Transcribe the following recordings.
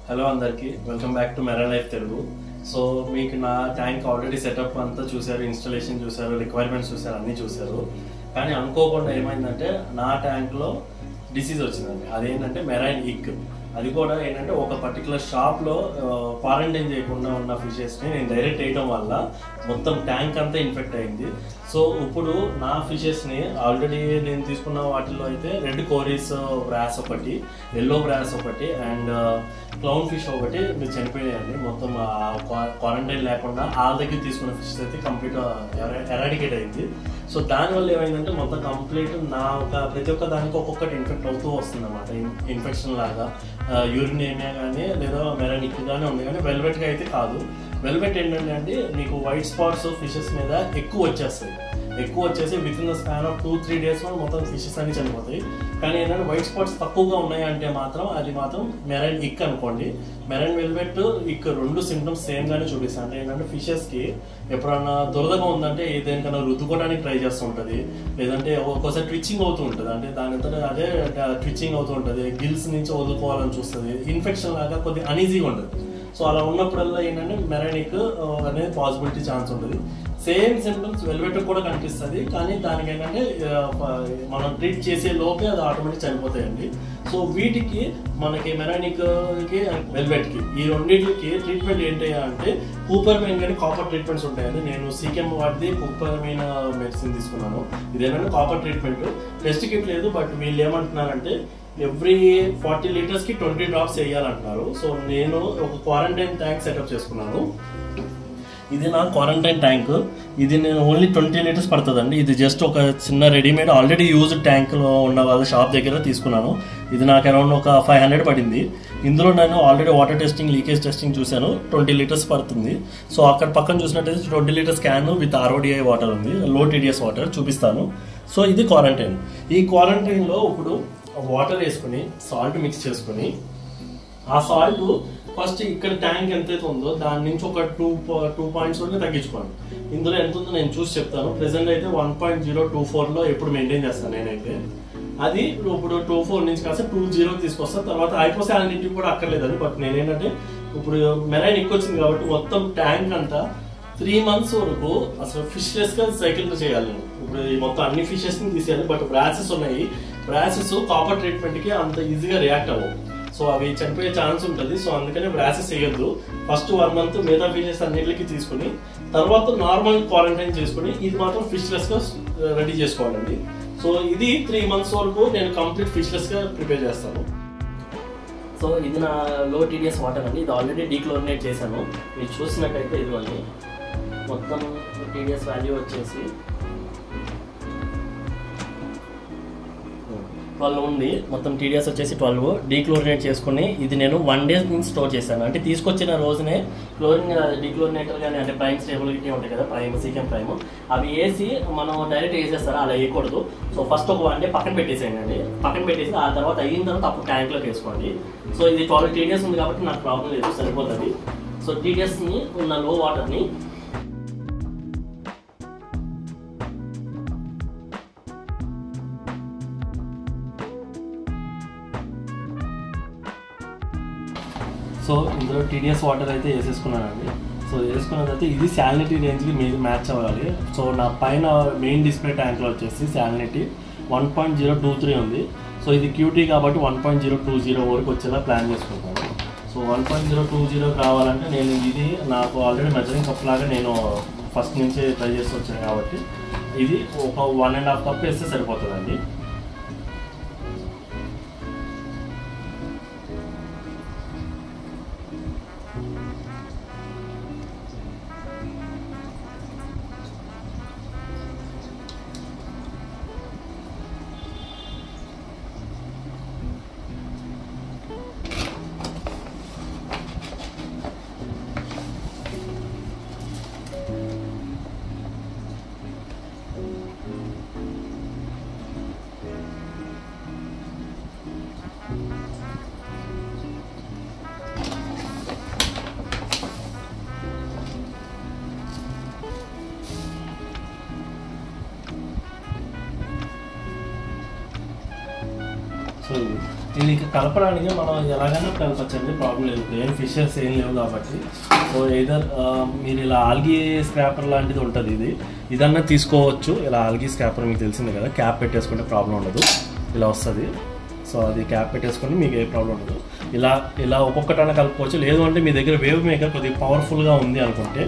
Hello అందరికీ welcome back to marine life Telugu. So మీకు నా ట్యాంక్ ఆల్రెడీ సెటప్ అంతా చూసారు, ఇన్స్టాలేషన్ చూసారు, రిక్వైర్మెంట్స్ చూసారు, అన్నీ చూసారు. కానీ అనుకోకుండా ఏమైందంటే నా ట్యాంక్లో డిసీజ్ వచ్చిందండి. అదేంటంటే మెరైన్ ఇక్. అది కూడా ఏంటంటే ఒక పర్టికులర్ షాప్లో క్వారంటైన్ చేయకుండా ఉన్న ఫిషెస్ని నేను డైరెక్ట్ వేయడం వల్ల మొత్తం ట్యాంక్ అంతా ఇన్ఫెక్ట్ అయింది. సో ఇప్పుడు నా ఫిషెస్ని ఆల్రెడీ నేను తీసుకున్న వాటిల్లో అయితే రెడ్ కోరీస్ బ్రాస్ ఒకటి, ఎల్లో బ్రాస్ ఒకటి అండ్ క్లౌన్ ఫిష్ ఒకటి మీరు చనిపోయాయండి. మొత్తం క్వారంటైన్ లేకుండా ఆ దగ్గర తీసుకున్న ఫిషెస్ అయితే కంప్లీట్ ఎరాడికేట్ అయింది. సో దానివల్ల ఏమైందంటే మొత్తం కంప్లీట్ నా ప్రతి ఒక్క దానికి ఒక్కొక్కటి ఇన్ఫెక్ట్ అవుతూ వస్తుంది అన్నమాట. ఇన్ఫెక్షన్ లాగా యూరినేమియా కానీ లేదా మెరైనిక్ కానీ ఉంది, కానీ వెల్వెట్గా అయితే కాదు. వెల్వెట్ ఏంటంటే అండి మీకు వైట్ స్పాట్స్ ఫిషెస్ మీద ఎక్కువ వచ్చేసి with in the span of 2-3 days మొత్తం ఫిషెస్ అన్ని చనిపోతాయి. కానీ ఏంటంటే వైట్ స్పాట్స్ తక్కువగా ఉన్నాయంటే మాత్రం అది మాత్రం మెరైన్ ఇక్ అనుకోండి. మెరైన్ వెల్వెట్ ఇక్ రెండు సిమ్టమ్స్ సేమ్ గానే చూపిస్తాయి. అంటే ఏంటంటే ఫిషెస్ కి ఎప్పుడన్నా దురదగా ఉందంటే దేనికన్నా రుద్దుకోవడానికి ట్రై చేస్తూ ఉంటుంది, లేదంటే ఒక్కోసారి ట్విచ్చింగ్ అవుతూ ఉంటుంది. అంటే దాని అదే ట్విచ్చింగ్ అవుతూ ఉంటుంది, గిల్స్ నుంచి వదులుకోవాలని చూస్తుంది, ఇన్ఫెక్షన్ లాగా కొద్దిగా అనీజీగా ఉంటుంది. సో అలా ఉన్నప్పుడల్లా ఏంటంటే మెరైనిక్ అనేది పాసిబిలిటీ ఛాన్స్ ఉంటుంది. సేమ్ సింప్టమ్స్ వెల్వెట్ కూడా కనిపిస్తుంది, కానీ దానికి ఏంటంటే మనం ట్రీట్ చేసే లోపే అది ఆటోమేటిక్ చనిపోతాయండి. సో వీటికి మనకి మెరైనిక్కి వెల్వెట్కి ఈ రెండింటికి ట్రీట్మెంట్ ఏంటి అంటే కూపర్మైన్ కానీ కాపర్ ట్రీట్మెంట్స్ ఉంటాయండి. నేను సీకెమ్ వాటిది కూపర్మైన్ మెడిసిన్ తీసుకున్నాను. ఇదేంటంటే కాపర్ ట్రీట్మెంట్. టెస్ట్ కిట్ లేదు, బట్ వీళ్ళు ఏమంటున్నారంటే ఎవ్రీ 40 liters 20 drops వేయాలంటున్నారు. సో నేను ఒక క్వారంటైన్ ట్యాంక్ సెటప్ చేసుకున్నాను. ఇది నా క్వారంటైన్ ట్యాంక్. ఇది నేను ఓన్లీ 20 liters పడుతుందండి. ఇది జస్ట్ ఒక చిన్న రెడీమేడ్ ఆల్రెడీ యూజ్డ్ ట్యాంక్లో ఉన్న వాళ్ళ షాప్ దగ్గర తీసుకున్నాను. ఇది నాకు అరౌండ్ ఒక 500 పడింది. ఇందులో నేను already water testing, leakage testing చూశాను. 20 liters పడుతుంది. సో అక్కడ పక్కన చూసినట్టయితే 20 liters can with RODI water ఉంది, లో TDS వాటర్ చూపిస్తాను. సో ఇది క్వారంటైన్. ఈ క్వారంటైన్లో ఇప్పుడు వాటర్ వేసుకుని సాల్ట్ మిక్స్ చేసుకుని ఆ సాల్ట్ ఫస్ట్ ఇక్కడ ట్యాంక్ ఎంతైతే ఉందో దాని నుంచి ఒక 2 points వరకు తగ్గించుకోండి. ఇందులో ఎంత ఉందో నేను చూసి చెప్తాను. ప్రెసెంట్ అయితే 1.024లో ఎప్పుడు మెయింటైన్ చేస్తాను నేనైతే. అది ఇప్పుడు 24 నుంచి కాస్త 20 తీసుకొస్తాను. తర్వాత హైపోసాలినిటీ కూడా అక్కర్లేదని. బట్ నేనేంటంటే ఇప్పుడు మెరైన్ ఎక్కువ వచ్చింది కాబట్టి మొత్తం ట్యాంక్ అంతా 3 months వరకు అసలు ఫిష్లెస్ గా సైకిల్ చేయాలి. ఇప్పుడు మొత్తం అన్ని ఫిషెస్ ని తీసేయాలి. బట్ బ్రాసెస్ ఉన్నాయి. బ్రాసెస్ కాపర్ ట్రీట్మెంట్ కి అంత ఈజీగా రియాక్ట్ అవ్వవు. సో అవి చనిపోయే ఛాన్స్ ఉంటుంది. సో అందుకనే బ్రాసెస్ వేయద్దు. ఫస్ట్ 1 month మిగతా ఫిషెస్ అన్నిటికి తీసుకుని తర్వాత నార్మల్ క్వారంటైన్ చేసుకుని ఇది మాత్రం ఫిష్లెస్ గా రెడీ చేసుకోవాలండి. సో ఇది 3 months వరకు నేను కంప్లీట్ ఫిష్లెస్ గా ప్రిపేర్ చేస్తాను. సో ఇది నా లో TDS వాటర్ అండి. ఇది ఆల్రెడీ డీక్లోరినేట్ చేశాను. మీరు చూసినట్టయితే ఇదిగోండి మొత్తం TDS వాల్యూ వచ్చేసి 12 ఉంది. మొత్తం TDS వచ్చేసి 12. డీక్లోరినేట్ చేసుకుని ఇది నేను 1 day నుంచి స్టోర్ చేశాను. అంటే తీసుకొచ్చిన రోజునే క్లోరిన్ డీక్లోరినేటర్ కానీ అంటే ప్రైమ్ స్టేబిలిటీ ఉంటాయి కదా, ప్రైమ్ సీకెమ్ ప్రైమ్, అవి వేసి మనం డైరెక్ట్ వేసేస్తారా, అలా వేయకూడదు. సో ఫస్ట్ ఒక 1 day పక్కన పెట్టేసేయండి. పక్కన పెట్టేసి ఆ తర్వాత అయిన తర్వాత అప్పుడు ట్యాంక్లోకి వేసుకోండి. సో ఇది 12 TDS ఉంది కాబట్టి నాకు ప్రాబ్లం లేదు, సరిపోతుంది. సో TDSని ఉన్న లో వాటర్ని సో ఇందులో TDS వాటర్ అయితే వేసేసుకున్నానండి. సో వేసుకున్న తర్వాత ఇది శాలినిటీ రేంజ్కి మీరు మ్యాచ్ అవ్వాలి. సో నా పైన మెయిన్ డిస్ప్లే ట్యాంక్లో వచ్చేసి శాలినిటీ 1.023 ఉంది. సో ఇది QT కాబట్టి 1.020 వరకు వచ్చేలా ప్లాన్ చేసుకుంటాను. సో 1.020 కావాలంటే నేను ఇది నాకు ఆల్రెడీ మెజరింగ్ కప్ లాగా నేను ఫస్ట్ నుంచి ట్రై చేసి వచ్చాను కాబట్టి ఇది ఒక 1.5 cup వేస్తే సరిపోతుందండి. ఇది కలపడానికి మనం ఎలాగైనా కలపచ్చండి, ప్రాబ్లం లేదు. ఏం ఫిషెస్ ఏం లేవు కాబట్టి. సో ఏదర్ మీరు ఇలా ఆల్గీ స్క్రాపర్ లాంటిది ఉంటుంది, ఇదన్నా తీసుకోవచ్చు. ఇలా ఆల్గీ స్క్రాపర్ మీకు తెలిసింది కదా, క్యాప్ పెట్టేసుకుంటే ప్రాబ్లం ఉండదు, ఇలా వస్తుంది. సో అది క్యాప్ పెట్టేసుకొని మీకు ఏ ప్రాబ్లం ఉండదు. ఇలా ఒక్కొక్కటైనా కలుపుకోవచ్చు. లేదు అంటే మీ దగ్గర వేవ్ మేకర్ కొద్దిగా పవర్ఫుల్గా ఉంది అనుకుంటే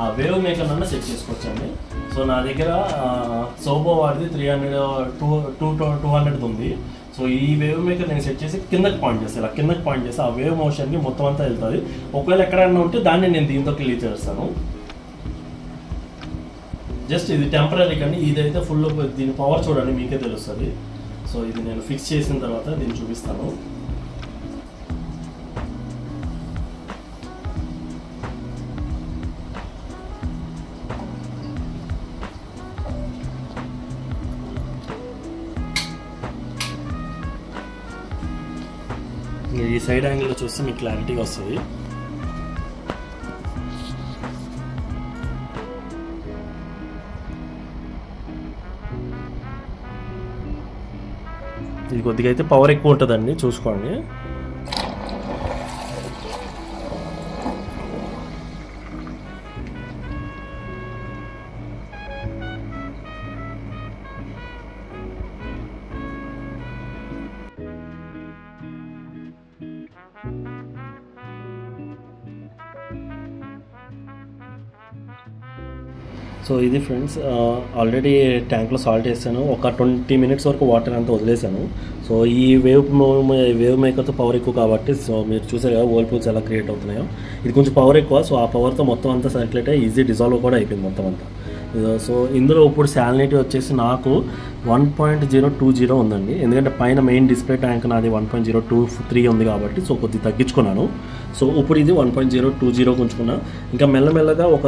ఆ వేవ్ మేకర్ అన్న సెట్ చేసుకోవచ్చు అండి. సో నా దగ్గర సోబో వాడిది 200 ఉంది. సో ఈ వేవ్ మేకర్ నేను సెట్ చేసి కిందకి పాయింట్ చేస్తాను. ఇలా కిందకి పాయింట్ చేసి ఆ వేవ్ మోషన్కి మొత్తం అంతా వెళ్తుంది. ఒకవేళ ఎక్కడైనా ఉంటే దాన్ని నేను దీంతో క్లియర్ చేస్తాను. జస్ట్ ఇది టెంపరీ కానీ ఇదైతే ఫుల్ దీని పవర్ చూడండి, మీకే తెలుస్తుంది. సో ఇది నేను ఫిక్స్ చేసిన తర్వాత దీన్ని చూపిస్తాను. ఈ సైడ్ యాంగిల్లో చూస్తే మీకు క్లారిటీగా వస్తుంది. ఇది కొద్దిగా అయితే పవర్ ఎక్కువ ఉంటుందండి, చూసుకోండి. సో ఇది ఫ్రెండ్స్, ఆల్రెడీ ట్యాంక్లో సాల్ట్ వేసాను. ఒక 20 minutes వరకు వాటర్ అంతా వదిలేసాను. సో ఈ వేవ్ మేకర్తో పవర్ ఎక్కువ కాబట్టి, సో మీరు చూసారు కదా వర్ల్పూల్స్ ఎలా క్రియేట్ అవుతున్నాయో, ఇది కొంచెం పవర్ ఎక్కువ. సో ఆ పవర్తో మొత్తం అంతా సర్క్యులేట్ అయ్యి ఈజీ డిజాల్వ్ కూడా అయిపోయింది మొత్తం అంతా. సో ఇందులో ఇప్పుడు శాలినిటీ వచ్చేసి నాకు 1.020 ఉందండి. ఎందుకంటే పైన మెయిన్ డిస్ప్లే ట్యాంక్ నాది 1.023 ఉంది కాబట్టి సో కొద్దిగా తగ్గించుకున్నాను. సో ఇప్పుడు ఇది 1.020 ఉంచుకున్నా. ఇంకా మెల్లమెల్లగా ఒక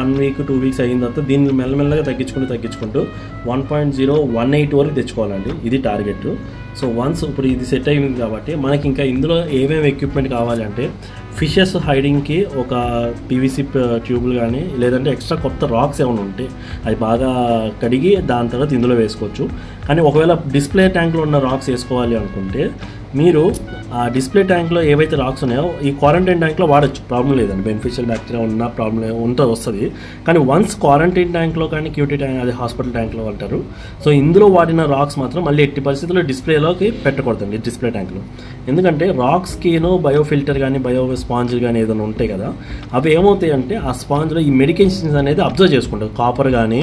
1 week 2 weeks అయిన తర్వాత దీన్ని మెల్లమెల్లగా తగ్గించుకుంటూ 1.018 వరకు తెచ్చుకోవాలండి. ఇది టార్గెట్. సో వన్స్ ఇప్పుడు ఇది సెట్ అయింది కాబట్టి మనకి ఇంకా ఇందులో ఏమేమి ఎక్విప్మెంట్ కావాలంటే ఫిషెస్ హైడింగ్కి ఒక పీవీసీ ట్యూబ్లు కానీ లేదంటే ఎక్స్ట్రా కొత్త రాక్స్ ఏమైనా ఉంటే అవి బాగా కడిగి దాని తర్వాత ఇందులో వేసుకోవచ్చు. కానీ ఒకవేళ డిస్ప్లే ట్యాంక్లో ఉన్న రాక్స్ వేసుకోవాలి అనుకుంటే మీరు ఆ డిస్ప్లే ట్యాంక్లో ఏవైతే రాక్స్ ఉన్నాయో ఈ క్వారంటైన్ ట్యాంక్లో వాడచ్చు, ప్రాబ్లం లేదండి. బెనిఫిషియల్ బ్యాక్టీరియా ఉన్న ప్రాబ్లం వస్తుంది. కానీ వన్స్ క్వారంటైన్ ట్యాంక్లో కానీ క్యూటీ ట్యాంక్, అది హాస్పిటల్ ట్యాంక్లో అంటారు. సో ఇందులో వాడిన రాక్స్ మాత్రం మళ్ళీ ఎట్టి పరిస్థితుల్లో డిస్ప్లేలోకి పెట్టకూడదండి, డిస్ప్లే ట్యాంక్లో. ఎందుకంటే రాక్స్కిను బయోఫిల్టర్ కానీ బయో స్పాంజ్ కానీ ఏదైనా ఉంటాయి కదా, అవి ఏమవుతాయి అంటే ఆ స్పాంజ్లో ఈ మెడికేషన్స్ అనేది అబ్జర్వ్ చేసుకుంటారు. కాపర్ కానీ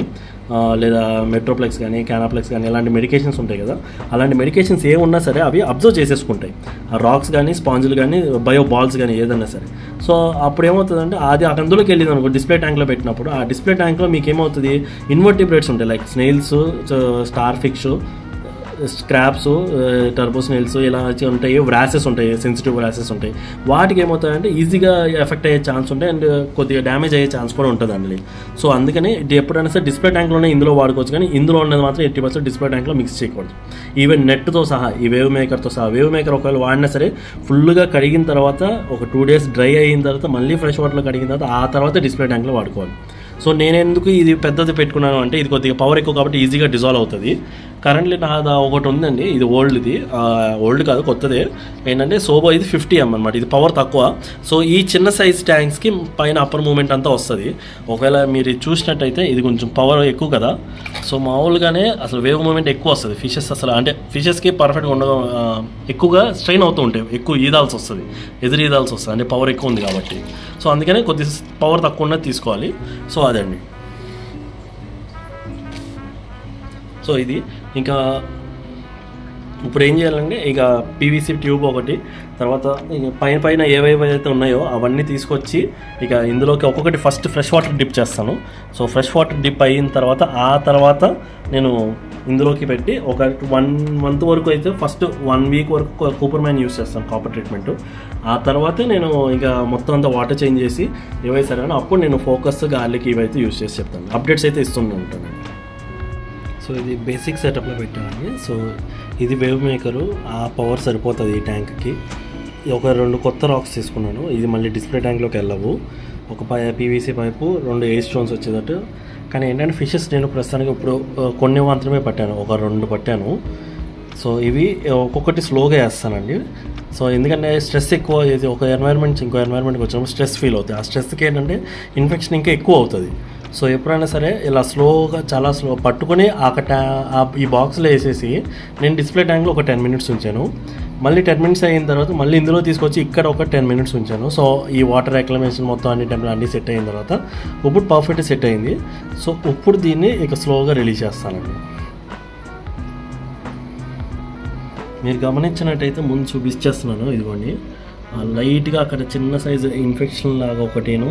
లేదా మెట్రోప్లెక్స్ కానీ క్యానాప్లెక్స్ కానీ ఇలాంటి మెడికేషన్స్ ఉంటాయి కదా, అలాంటి మెడికేషన్స్ ఏమున్నా సరే అవి అబ్జర్వ్ చేసేసుకుంటాయి ఆ రాక్స్ కానీ స్పాంజులు కానీ బయో బాల్స్ కానీ ఏదైనా సరే. సో అప్పుడు ఏమవుతుందంటే అది అందులోకి వెళ్ళింది అనుకో, డిస్ప్లే ట్యాంక్లో పెట్టినప్పుడు ఆ డిస్ప్లే ట్యాంక్లో మీకు ఏమవుతుంది, ఇన్వర్టిబ్రేట్స్ ఉంటాయి like snails, star fish, scraps, turbo snails ఇలా ఉంటాయి, వ్రాసెస్ ఉంటాయి, సెన్సిటివ్ వ్రాసెస్ ఉంటాయి. వాటికి ఏమవుతాయంటే ఈజీగా ఎఫెక్ట్ అయ్యే ఛాన్స్ ఉంటాయి అండ్ కొద్దిగా డ్యామేజ్ అయ్యే ఛాన్స్ కూడా ఉంటుంది అండి. సో అందుకని ఎప్పుడైనా సరే డిస్ప్లే ట్యాంక్లోనే ఇందులో వాడుకోవచ్చు, కానీ ఇందులో ఉన్నది మాత్రం 80% డిస్ప్లే ట్యాంక్లో మిక్స్ చేయకూడదు. ఈవెన్ నెట్తో సహా, ఈ వేవ్ మేకర్తో సహా. వేవ్ మేకర్ ఒకవేళ వాడినా సరే ఫుల్గా కడిగిన తర్వాత ఒక 2 days డ్రై అయిన తర్వాత మళ్ళీ ఫ్రెష్ వాటర్లో కడిగిన తర్వాత ఆ తర్వాత డిస్ప్లే ట్యాంక్లో వాడుకోవాలి. సో నేను ఎందుకు ఇది పెద్దది పెట్టుకున్నాను అంటే ఇది కొద్దిగా పవర్ ఎక్కువ కాబట్టి ఈజీగా డిజాల్వ్ అవుతుంది. కరెంట్లీ నాది ఒకటి ఉందండి, ఇది ఓల్డ్ కాదు కొత్తదే. ఏంటంటే సోబో ఇది 50M అనమాట, ఇది పవర్ తక్కువ. సో ఈ చిన్న సైజ్ ట్యాంక్స్కి పైన అప్పర్ మూమెంట్ అంతా వస్తుంది. ఒకవేళ మీరు చూసినట్టయితే ఇది కొంచెం పవర్ ఎక్కువ కదా, సో మామూలుగానే అసలు వేవ్ మూమెంట్ ఎక్కువ వస్తుంది. ఫిషెస్ అసలు అంటే ఫిషెస్కి పర్ఫెక్ట్గా ఎక్కువగా స్ట్రెయిన్ అవుతూ ఉంటాయి, ఎక్కువ ఈదాల్సి వస్తుంది, ఈదాల్సి వస్తుంది, అంటే పవర్ ఎక్కువ ఉంది కాబట్టి. సో అందుకనే కొద్దిగా పవర్ తక్కువ ఉన్నది తీసుకోవాలి. సో అదండి. సో ఇది ఇంకా ఇప్పుడు ఏం చేయాలంటే ఇక పీవీసీ ట్యూబ్ ఒకటి, తర్వాత ఇక పైన ఏవైతే ఉన్నాయో అవన్నీ తీసుకొచ్చి ఇక ఇందులోకి ఒక్కొక్కటి ఫస్ట్ ఫ్రెష్ వాటర్ డిప్ చేస్తాను. సో ఫ్రెష్ వాటర్ డిప్ అయిన తర్వాత ఆ తర్వాత నేను ఇందులోకి పెట్టి ఒక 1 month వరకు అయితే ఫస్ట్ 1 week వరకు కూపర్ మైన్ యూస్ చేస్తాను, కాపర్ ట్రీట్మెంట్. ఆ తర్వాతే నేను ఇక మొత్తం అంతా వాటర్ చేంజ్ చేసి ఏవైతే సరే అప్పుడు నేను ఫోకస్ గార్లిక్ ఇవైతే యూస్ చేసి చెప్తాను, అప్డేట్స్ అయితే ఇస్తూనే ఉంటాను. సో ఇది బేసిక్ సెటప్లో పెట్టానండి. సో ఇది వేవ్ మేకరు, ఆ పవర్ సరిపోతుంది ఈ ట్యాంక్కి. ఒక 2 కొత్త రాక్స్ తీసుకున్నాను, ఇది మళ్ళీ డిస్ప్లే ట్యాంక్లోకి వెళ్ళవు. ఒక పీవీసీ పైపు, 2 ఎయిర్ స్టోన్స్ వచ్చేటట్టు. కానీ ఏంటంటే ఫిషెస్ నేను ప్రస్తుతానికి ఇప్పుడు కొన్ని మాత్రమే పట్టాను, ఒక 2 పట్టాను. సో ఇవి ఒక్కొక్కటి స్లోగా వేస్తానండి. సో ఎందుకంటే స్ట్రెస్ ఎక్కువ, ఇది ఒక ఎన్వైర్న్మెంట్ ఇంకో ఎన్వైర్న్మెంట్కి వచ్చినప్పుడు స్ట్రెస్ ఫీల్ అవుతుంది. ఆ స్ట్రెస్కి ఏంటంటే ఇన్ఫెక్షన్ ఇంకా ఎక్కువ అవుతుంది. సో ఎప్పుడైనా సరే ఇలా స్లోగా చాలా స్లో పట్టుకొని ఈ బాక్స్లో వేసేసి నేను డిస్ప్లే ట్యాంక్లో ఒక 10 minutes ఉంచాను. మళ్ళీ 10 minutes అయిన తర్వాత మళ్ళీ ఇందులో తీసుకొచ్చి ఇక్కడ ఒక 10 minutes ఉంచాను. సో ఈ వాటర్ రెక్లమేషన్ మొత్తం అన్ని టైంలో అన్నీ సెట్ అయిన తర్వాత ఇప్పుడు పర్ఫెక్ట్ సెట్ అయింది. సో ఇప్పుడు దీన్ని ఇక స్లోగా రిలీజ్ చేస్తానండి. మీరు గమనించినట్టయితే ముందు చూపించేస్తున్నాను, ఇదిగోండి లైట్గా అక్కడ చిన్న సైజు ఇన్ఫెక్షన్ లాగా ఒకటేను,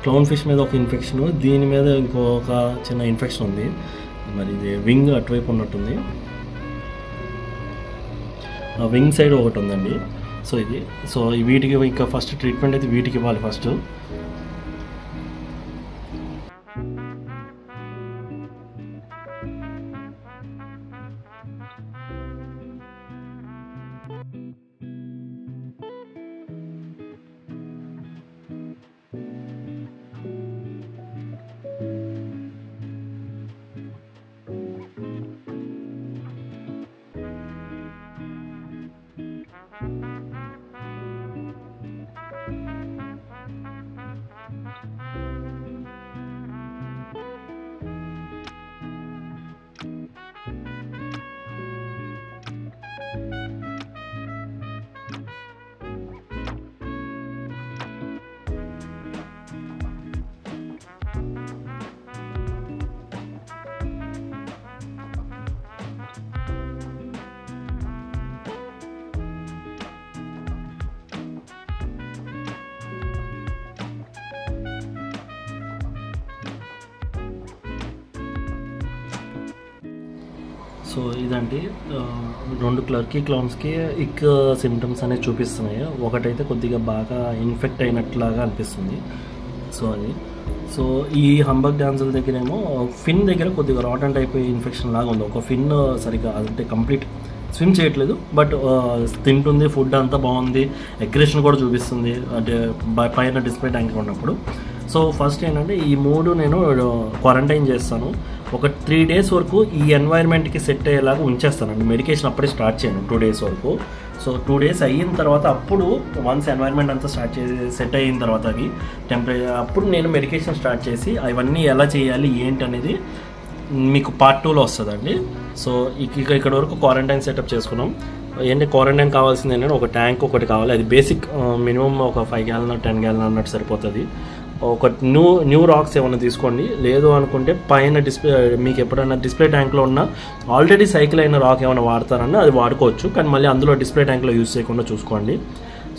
క్లౌన్ ఫిష్ మీద ఒక ఇన్ఫెక్షన్, దీని మీద ఇంకొక చిన్న ఇన్ఫెక్షన్ ఉంది. మరి ఇది వింగ్ అటువైపు ఉన్నట్టుంది, ఆ వింగ్ సైడ్ ఒకటి ఉందండి. సో ఇది వీటికి ఇంకా ఫస్ట్ ట్రీట్మెంట్ అయితే వీటికి ఇవ్వాలి ఫస్ట్. సో ఇదండి 2 క్లర్కీ క్లౌన్స్కి ఇక్ సిమ్టమ్స్ అనేవి చూపిస్తున్నాయి. ఒకటైతే కొద్దిగా బాగా ఇన్ఫెక్ట్ అయినట్లాగా అనిపిస్తుంది. సో ఈ హంబక్ డాన్సుల దగ్గరేమో ఫిన్ దగ్గర కొద్దిగా రాటన్ టైప్ ఇన్ఫెక్షన్ లాగా ఉంది. ఒక ఫిన్ సరిగ్గా అంటే కంప్లీట్ స్విమ్ చేయట్లేదు, బట్ తింటుంది, ఫుడ్ అంతా బాగుంది, అగ్రెషన్ కూడా చూపిస్తుంది అంటే పైన డిస్ప్లే ట్యాంక్ ఉన్నప్పుడు. సో ఫస్ట్ ఏంటంటే ఈ 3 నేను క్వారంటైన్ చేస్తాను. ఒక 3 days వరకు ఈ ఎన్వైర్న్మెంట్కి సెట్ అయ్యేలాగా ఉంచేస్తానండి. మెడికేషన్ అప్పుడే స్టార్ట్ చేయను 2 days వరకు. సో 2 days అయిన తర్వాత అప్పుడు వన్స్ ఎన్వైర్న్మెంట్ అంతా సెట్ అయిన తర్వాత అవి టెంపరేచర్ అప్పుడు నేను మెడికేషన్ స్టార్ట్ చేసి అవన్నీ ఎలా చేయాలి ఏంటి అనేది మీకు part 2లో వస్తుందండి. సో ఇక్కడ వరకు క్వారంటైన్ సెటప్ చేసుకున్నాం. ఏంటి క్వారంటైన్ కావాల్సింది ఏంటంటే ఒక ట్యాంక్ ఒకటి కావాలి. అది బేసిక్ మినిమం ఒక 5 gallon 10 gallon అన్నట్టు సరిపోతుంది. ఒక న్యూ రాక్స్ ఏమైనా తీసుకోండి, లేదు అనుకుంటే పైన డిస్ప్లే మీకు ఎప్పుడైనా డిస్ప్లే ట్యాంక్లో ఉన్న ఆల్రెడీ సైకిల్ అయిన రాక్ ఏమైనా వాడతారన్నా అది వాడుకోవచ్చు, కానీ మళ్ళీ అందులో డిస్ప్లే ట్యాంక్లో యూజ్ చేయకుండా చూసుకోండి.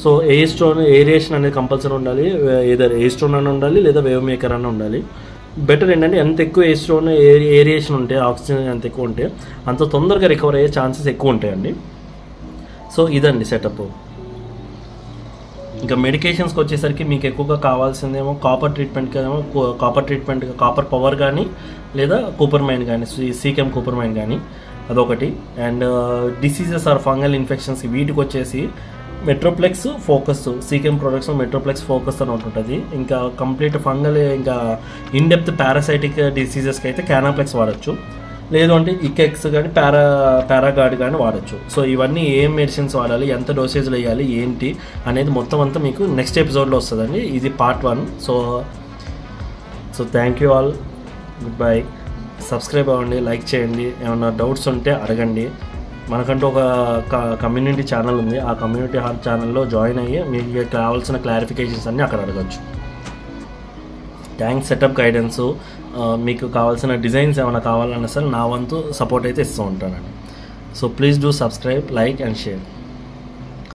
సో ఏరియేషన్ అనేది కంపల్సరీ ఉండాలి. ఏదర్ ఎయిర్ స్టోన్ అని ఉండాలి లేదా వేవ్ మేకర్ అని ఉండాలి. బెటర్ ఏంటంటే ఎంత ఎక్కువ ఎయిర్ స్టోన్ ఏరియేషన్ ఉంటే ఆక్సిజన్ ఎంత ఎక్కువ ఉంటే అంత తొందరగా రికవర్ అయ్యే ఛాన్సెస్ ఎక్కువ ఉంటాయండి. సో ఇదండి సెటప్. ఇంకా మెడికేషన్స్కి వచ్చేసరికి మీకు ఎక్కువగా కావాల్సిందేమో కాపర్ ట్రీట్మెంట్ కాపర్ పవర్ కానీ లేదా కూపర్మైన్ కానీ సీకెమ్ కూపర్మైన్ కానీ అదొకటి. And diseases or fungal infections వీటికి వచ్చేసి మెట్రోప్లెక్స్ ఫోకస్, సీకెమ్ ప్రొడక్ట్స్ మెట్రోప్లెక్స్ ఫోకస్ అని ఉంటుంది. ఇంకా కంప్లీట్ ఫంగల్ ఇంకా ఇన్డెప్త్ పారాసైటిక్ డిసీజెస్కి అయితే క్యానాప్లెక్స్ వాడచ్చు, లేదు అంటే ఇకెక్స్ కానీ పారాగార్డ్ కానీ వాడచ్చు. సో ఇవన్నీ ఏం మెడిసిన్స్ వాడాలి, ఎంత డోసేజ్లు వేయాలి ఏంటి అనేది మొత్తం అంతా మీకు నెక్స్ట్ ఎపిసోడ్లో వస్తుందండి. ఇది part 1. So thank you all, good bye. Subscribe అవ్వండి, లైక్ చేయండి, ఏమన్నా డౌట్స్ ఉంటే అడగండి. మనకంటూ ఒక కమ్యూనిటీ ఛానల్ ఉంది, ఆ కమ్యూనిటీ ఛానల్లో జాయిన్ అయ్యి మీకు కావాల్సిన క్లారిఫికేషన్స్ అన్నీ అక్కడ అడగచ్చు. ట్యాంక్ సెటప్ గైడెన్స్, మీకు కావాల్సిన డిజైన్స్ ఏమైనా కావాలన్నా సరే నా వంతు సపోర్ట్ అయితే ఇస్తూ ఉంటానండి. So please do subscribe, like and share.